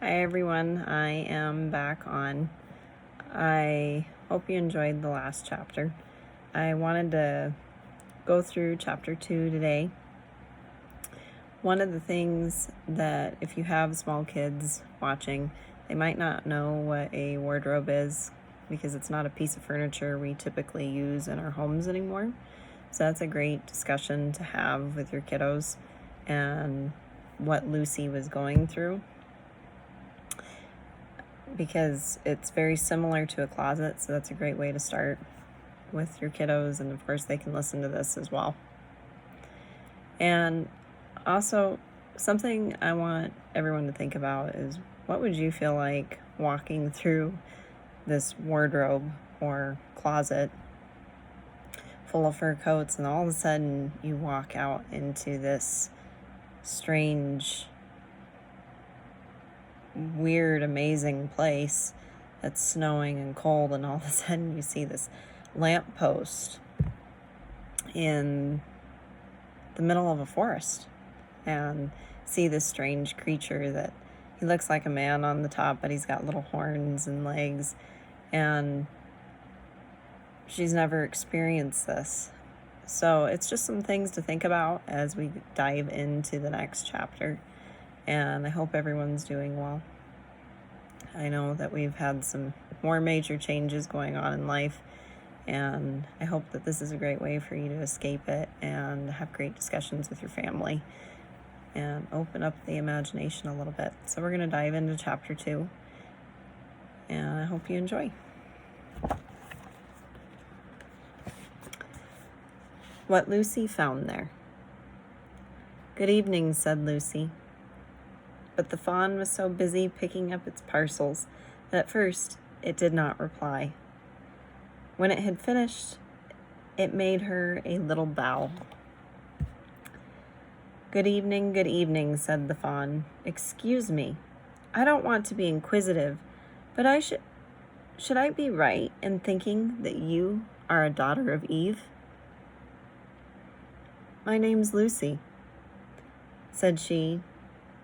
Hi everyone, I am back on. I hope you enjoyed the last chapter. I wanted to go through chapter 2 today. One of the things that if you have small kids watching, they might not know what a wardrobe is because it's not a piece of furniture we typically use in our homes anymore. So that's a great discussion to have with your kiddos and what Lucy was going through, because it's very similar to a closet, so that's a great way to start with your kiddos, and of course they can listen to this as well. And also, something I want everyone to think about is, what would you feel like walking through this wardrobe or closet full of fur coats, and all of a sudden you walk out into this strange, weird, amazing place that's snowing and cold, and all of a sudden you see this lamppost in the middle of a forest and see this strange creature that he looks like a man on the top, but he's got little horns and legs, and she's never experienced this. So it's just some things to think about as we dive into the next chapter. And I hope everyone's doing well. I know that we've had some more major changes going on in life, and I hope that this is a great way for you to escape it and have great discussions with your family and open up the imagination a little bit. So we're going to dive into chapter 2, and I hope you enjoy. What Lucy found there. "Good evening," said Lucy. But the fawn was so busy picking up its parcels that at first it did not reply. When it had finished, it made her a little bow. Good evening, said the fawn. "Excuse me, I don't want to be inquisitive, but should I be right in thinking that you are a daughter of Eve?" "My name's Lucy," said she,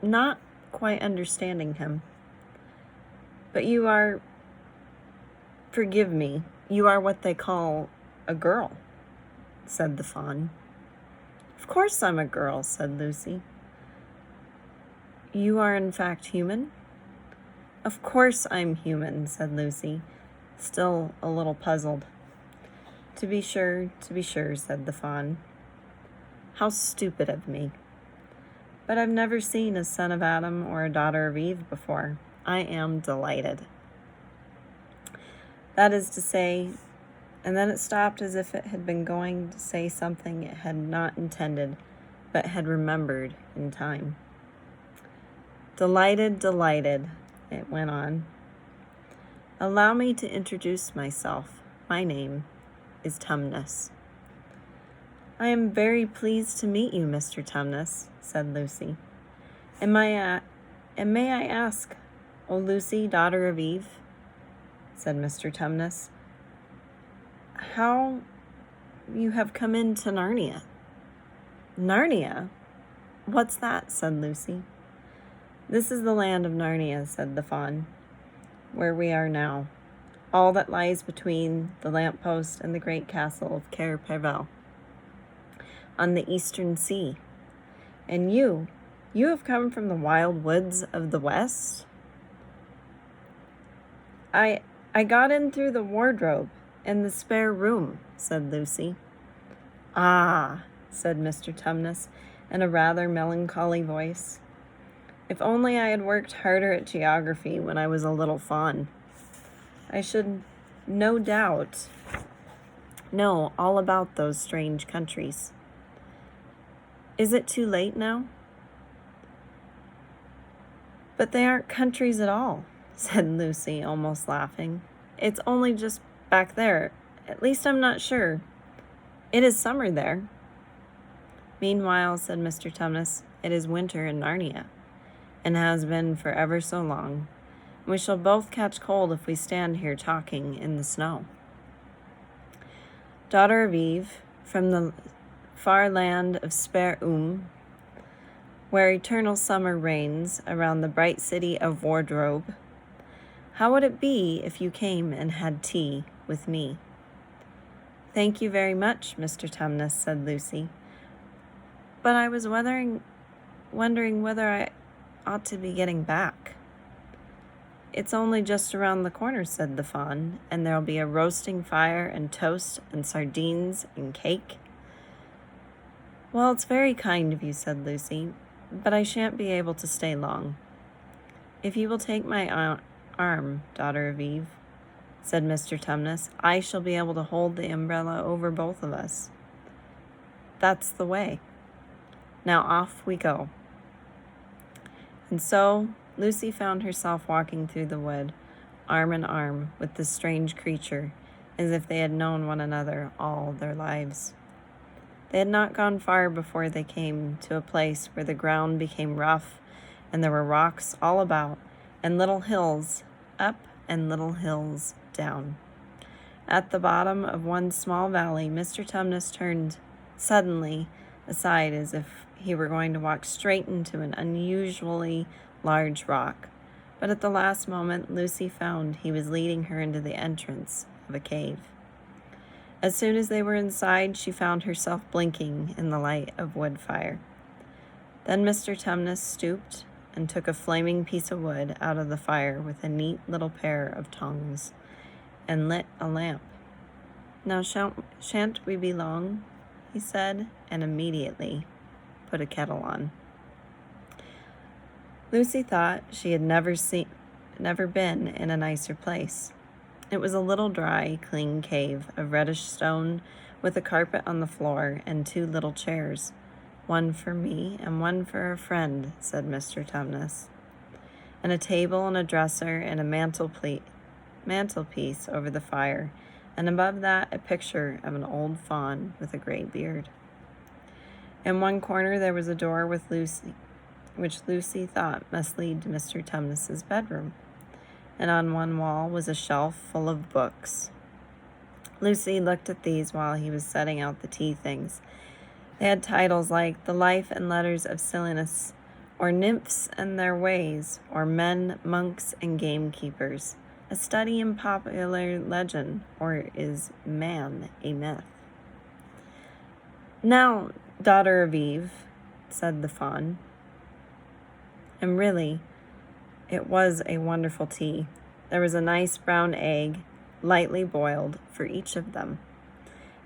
not quite understanding him. "But you are, forgive me, you are what they call a girl," said the fawn. "Of course I'm a girl," said Lucy. "You are in fact human?" "Of course I'm human," said Lucy, still a little puzzled. To be sure, said the fawn. "How stupid of me. But I've never seen a son of Adam or a daughter of Eve before. I am delighted." That is to say, and then it stopped as if it had been going to say something it had not intended, but had remembered in time. Delighted, it went on. "Allow me to introduce myself. My name is Tumnus." "I am very pleased to meet you, Mr. Tumnus," said Lucy. And may I ask, O Lucy, daughter of Eve," said Mr. Tumnus, "how you have come into Narnia?" "Narnia? What's that?" said Lucy. "This is the land of Narnia," said the fawn, "where we are now, all that lies between the lamppost and the great castle of Cair Paravel on the eastern sea. And you have come from the wild woods of the west?" I got in through the wardrobe in the spare room," said Lucy. "Ah," said Mr. Tumnus in a rather melancholy voice. "If only I had worked harder at geography when I was a little fawn, I should no doubt know all about those strange countries. Is it too late now?" "But they aren't countries at all," said Lucy, almost laughing. "It's only just back there. At least I'm not sure. It is summer there." "Meanwhile," said Mr. Tumnus, "it is winter in Narnia, and has been for ever so long. We shall both catch cold if we stand here talking in the snow." Daughter of Eve, from the far land of Spare where eternal summer reigns around the bright city of Wardrobe. How would it be if you came and had tea with me?" "Thank you very much, Mr. Tumnus," said Lucy. "But I was wondering whether I ought to be getting back." "It's only just around the corner," said the fawn, "and there'll be a roasting fire and toast and sardines and cake." "Well, it's very kind of you," said Lucy, "but I shan't be able to stay long." "If you will take my arm, daughter of Eve," said Mr. Tumnus, "I shall be able to hold the umbrella over both of us." "That's the way. Now off we go." And so Lucy found herself walking through the wood, arm in arm with this strange creature, as if they had known one another all their lives. They had not gone far before they came to a place where the ground became rough, and there were rocks all about, and little hills up and little hills down. At the bottom of one small valley, Mr. Tumnus turned suddenly aside as if he were going to walk straight into an unusually large rock. But at the last moment, Lucy found he was leading her into the entrance of a cave. As soon as they were inside, she found herself blinking in the light of wood fire. Then Mr. Tumnus stooped and took a flaming piece of wood out of the fire with a neat little pair of tongs and lit a lamp. "Now shan't we be long?" he said, and immediately put a kettle on. Lucy thought she had never been in a nicer place. It was a little dry, clean cave of reddish stone with a carpet on the floor and 2 little chairs. "One for me and one for a friend," said Mr. Tumnus. "And a table and a dresser and a mantelpiece over the fire, and above that a picture of an old fawn with a gray beard." In one corner there was a door which Lucy thought must lead to Mr. Tumnus's bedroom, and on one wall was a shelf full of books. Lucy looked at these while he was setting out the tea things. They had titles like "The Life and Letters of Silenus," or "Nymphs and Their Ways," or "Men, Monks, and Gamekeepers," "A Study in Popular Legend," or "Is Man a Myth?" "Now, daughter of Eve," said the fawn. And really, it was a wonderful tea. There was a nice brown egg, lightly boiled, for each of them,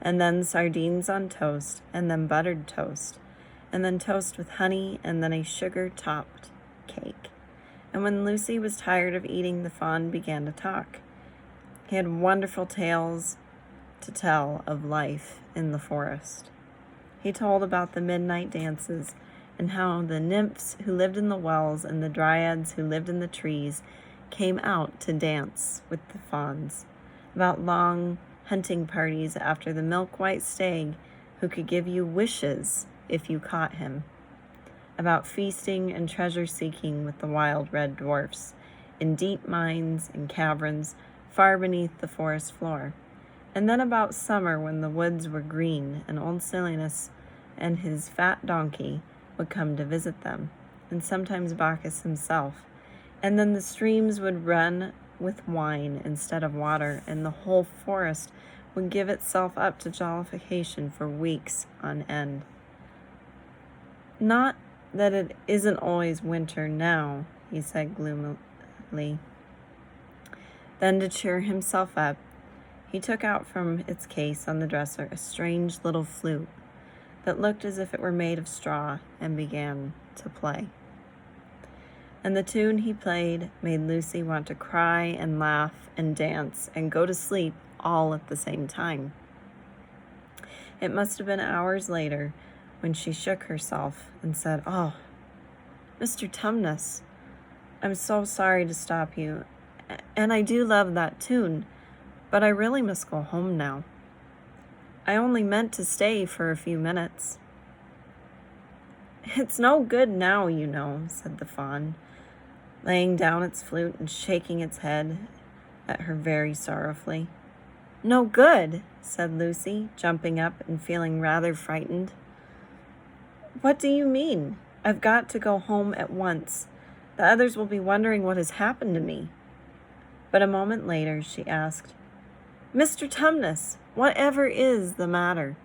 and then sardines on toast, and then buttered toast, and then toast with honey, and then a sugar-topped cake. And when Lucy was tired of eating, the fawn began to talk. He had wonderful tales to tell of life in the forest. He told about the midnight dances, and how the nymphs who lived in the wells and the dryads who lived in the trees came out to dance with the fawns, about long hunting parties after the milk-white stag who could give you wishes if you caught him, about feasting and treasure-seeking with the wild red dwarfs in deep mines and caverns far beneath the forest floor, and then about summer when the woods were green and old Silenus and his fat donkey would come to visit them, and sometimes Bacchus himself, and then the streams would run with wine instead of water, and the whole forest would give itself up to jollification for weeks on end. "Not that it isn't always winter now," he said gloomily. Then, to cheer himself up, he took out from its case on the dresser a strange little flute that looked as if it were made of straw, and began to play. And the tune he played made Lucy want to cry and laugh and dance and go to sleep all at the same time. It must have been hours later when she shook herself and said, "Oh, Mr. Tumnus, I'm so sorry to stop you, and I do love that tune, but I really must go home now. I only meant to stay for a few minutes." "It's no good now, you know," said the fawn, laying down its flute and shaking its head at her very sorrowfully. "No good," said Lucy, jumping up and feeling rather frightened. "What do you mean? I've got to go home at once. The others will be wondering what has happened to me." But a moment later she asked, "Mr. Tumnus, whatever is the matter?"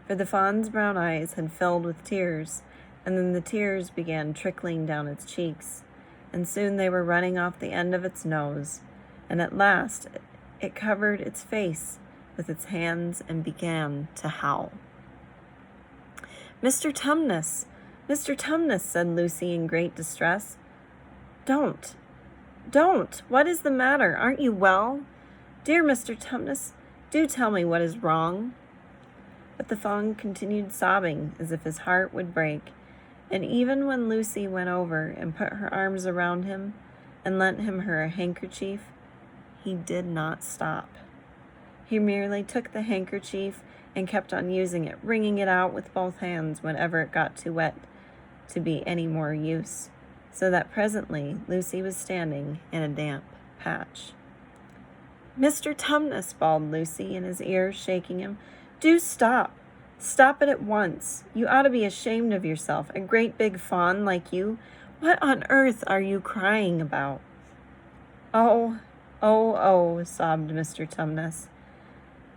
For the fawn's brown eyes had filled with tears, and then the tears began trickling down its cheeks, and soon they were running off the end of its nose, and at last it covered its face with its hands and began to howl. "Mr. Tumnus, Mr. Tumnus," said Lucy in great distress. Don't. What is the matter? Aren't you well? Dear Mr. Tumnus, do tell me what is wrong." But the fawn continued sobbing as if his heart would break, and even when Lucy went over and put her arms around him and lent him her handkerchief, he did not stop. He merely took the handkerchief and kept on using it, wringing it out with both hands whenever it got too wet to be any more use, so that presently Lucy was standing in a damp patch. "Mr. Tumnus," bawled Lucy in his ear, shaking him, "do stop. Stop it at once. You ought to be ashamed of yourself, a great big fawn like you. What on earth are you crying about?" Oh, sobbed Mr. Tumnus.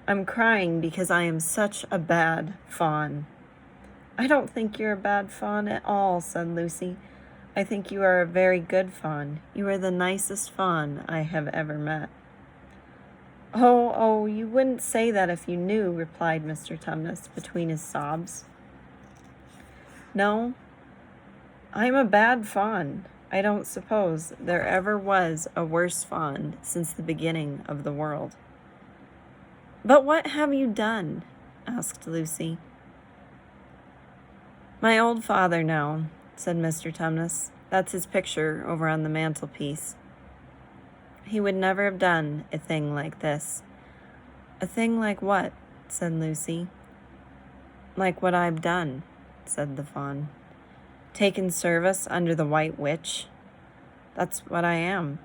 "I'm crying because I am such a bad fawn." "I don't think you're a bad fawn at all," said Lucy. "I think you are a very good fawn. You are the nicest fawn I have ever met." Oh, you wouldn't say that if you knew," replied Mr. Tumnus between his sobs. "No, I'm a bad fawn. I don't suppose there ever was a worse fawn since the beginning of the world." "But what have you done?" asked Lucy. "My old father now," said Mr. Tumnus. "That's his picture over on the mantelpiece. He would never have done a thing like this." "A thing like what?" said Lucy. "Like what I've done," said the fawn. "Taken service under the White Witch. That's what I am.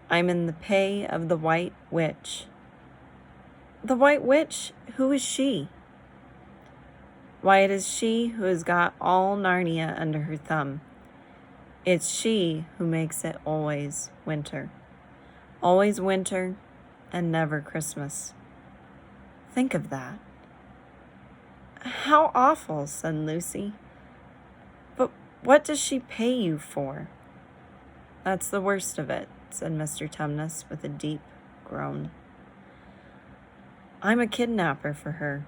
I'm in the pay of the White Witch." "The White Witch? Who is she?" "Why, it is she who has got all Narnia under her thumb. It's she who makes it always winter. Always winter and never Christmas. Think of that." "How awful," said Lucy. "But what does she pay you for?" "That's the worst of it," said Mr. Tumnus with a deep groan. "I'm a kidnapper for her.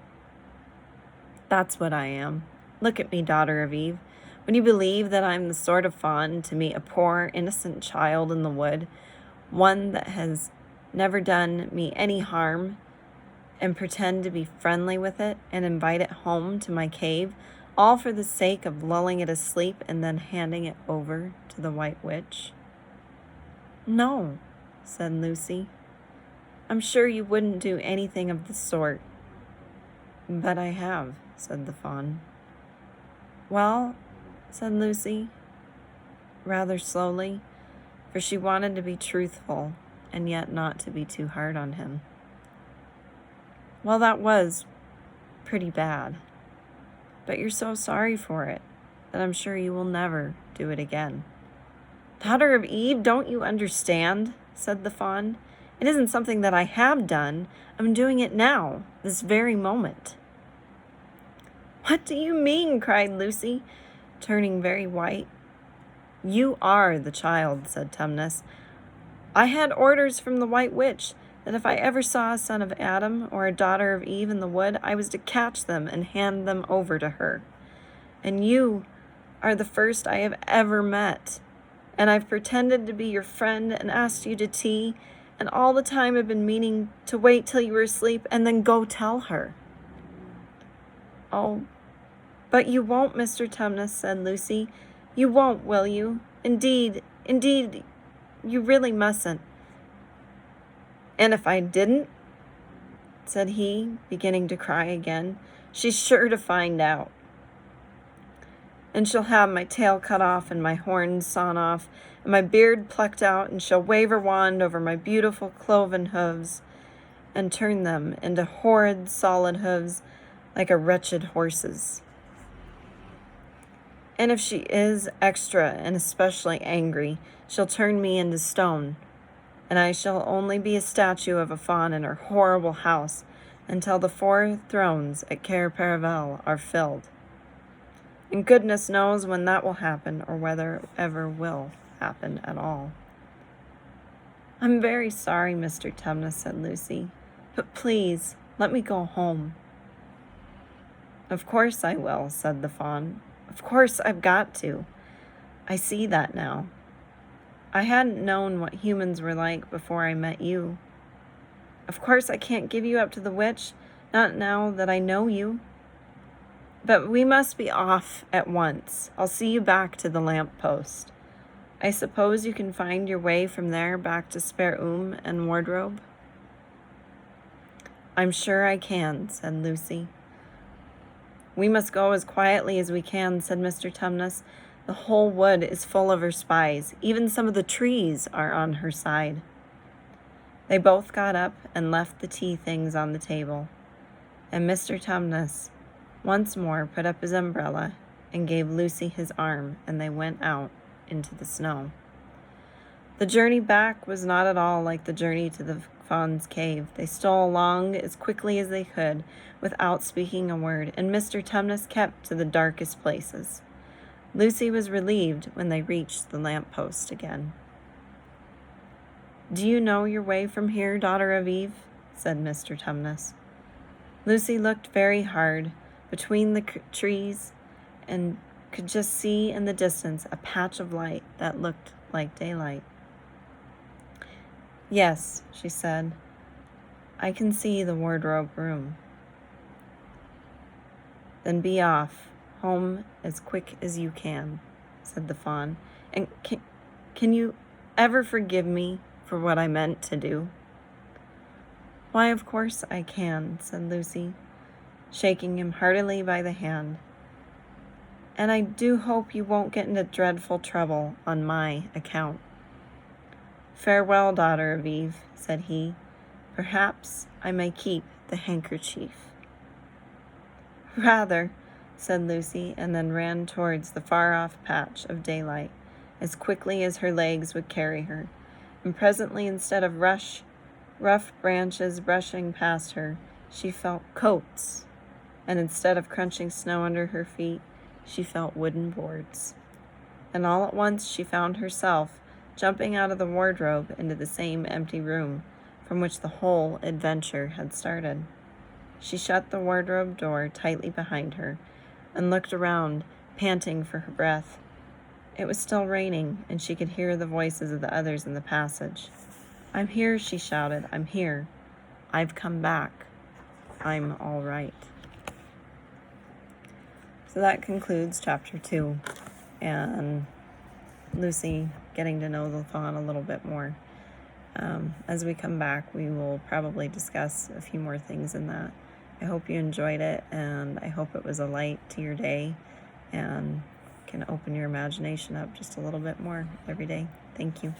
That's what I am. Look at me, daughter of Eve. When you believe that I'm the sort of fawn to meet a poor, innocent child in the wood, one that has never done me any harm, and pretend to be friendly with it and invite it home to my cave, all for the sake of lulling it asleep and then handing it over to the White Witch?" "No," said Lucy. "I'm sure you wouldn't do anything of the sort." "But I have," said the fawn. "Well," said Lucy, rather slowly, for she wanted to be truthful and yet not to be too hard on him. "Well, that was pretty bad. But you're so sorry for it that I'm sure you will never do it again." "Daughter of Eve, don't you understand?" said the fawn. "It isn't something that I have done. I'm doing it now, this very moment." "What do you mean?" cried Lucy, turning very white. "You are the child," said Tumnus. "I had orders from the White Witch that if I ever saw a son of Adam or a daughter of Eve in the wood, I was to catch them and hand them over to her. And you are the first I have ever met. And I've pretended to be your friend and asked you to tea, and all the time I've been meaning to wait till you were asleep and then go tell her." "Oh, but you won't, Mr. Tumnus," said Lucy. "You won't, will you? Indeed, you really mustn't." "And if I didn't," said he, beginning to cry again, "she's sure to find out. And she'll have my tail cut off and my horns sawn off and my beard plucked out, and she'll wave her wand over my beautiful cloven hooves and turn them into horrid solid hooves like a wretched horse's." And if she is extra and especially angry, she'll turn me into stone, and I shall only be a statue of a fawn in her horrible house until the 4 thrones at Cair Paravel are filled. And goodness knows when that will happen, or whether it ever will happen at all. I'm very sorry, Mr. Tumnus, said Lucy, but please let me go home. Of course I will, said the fawn. Of course I've got to. I see that now. I hadn't known what humans were like before I met you. Of course I can't give you up to the witch, not now that I know you. But we must be off at once. I'll see you back to the lamp post. I suppose you can find your way from there back to Spare and Wardrobe? I'm sure I can, said Lucy. We must go as quietly as we can, said Mr. Tumnus. The whole wood is full of her spies. Even some of the trees are on her side. They both got up and left the tea things on the table, and Mr. Tumnus once more put up his umbrella and gave Lucy his arm, and they went out into the snow. The journey back was not at all like the journey to the fawn's cave. They stole along as quickly as they could without speaking a word, and Mr. Tumnus kept to the darkest places. Lucy was relieved when they reached the lamp post again. Do you know your way from here, daughter of Eve? Said Mr. Tumnus. Lucy looked very hard between the trees and could just see in the distance a patch of light that looked like daylight. Yes, she said, I can see the wardrobe room. Then be off, home as quick as you can, said the fawn. And can you ever forgive me for what I meant to do? Why, of course I can, said Lucy, shaking him heartily by the hand. And I do hope you won't get into dreadful trouble on my account. Farewell, daughter of Eve, said he. Perhaps I may keep the handkerchief. Rather, said Lucy, and then ran towards the far-off patch of daylight as quickly as her legs would carry her. And presently, instead of rough branches brushing past her, she felt coats, and instead of crunching snow under her feet, she felt wooden boards. And all at once she found herself jumping out of the wardrobe into the same empty room from which the whole adventure had started. She shut the wardrobe door tightly behind her and looked around, panting for her breath. It was still raining, and she could hear the voices of the others in the passage. I'm here, she shouted. I'm here. I've come back. I'm all right. So that concludes chapter 2, and Lucy getting to know the fawn a little bit more. As we come back, we will probably discuss a few more things in that. I hope you enjoyed it, and I hope it was a light to your day and can open your imagination up just a little bit more every day. Thank you.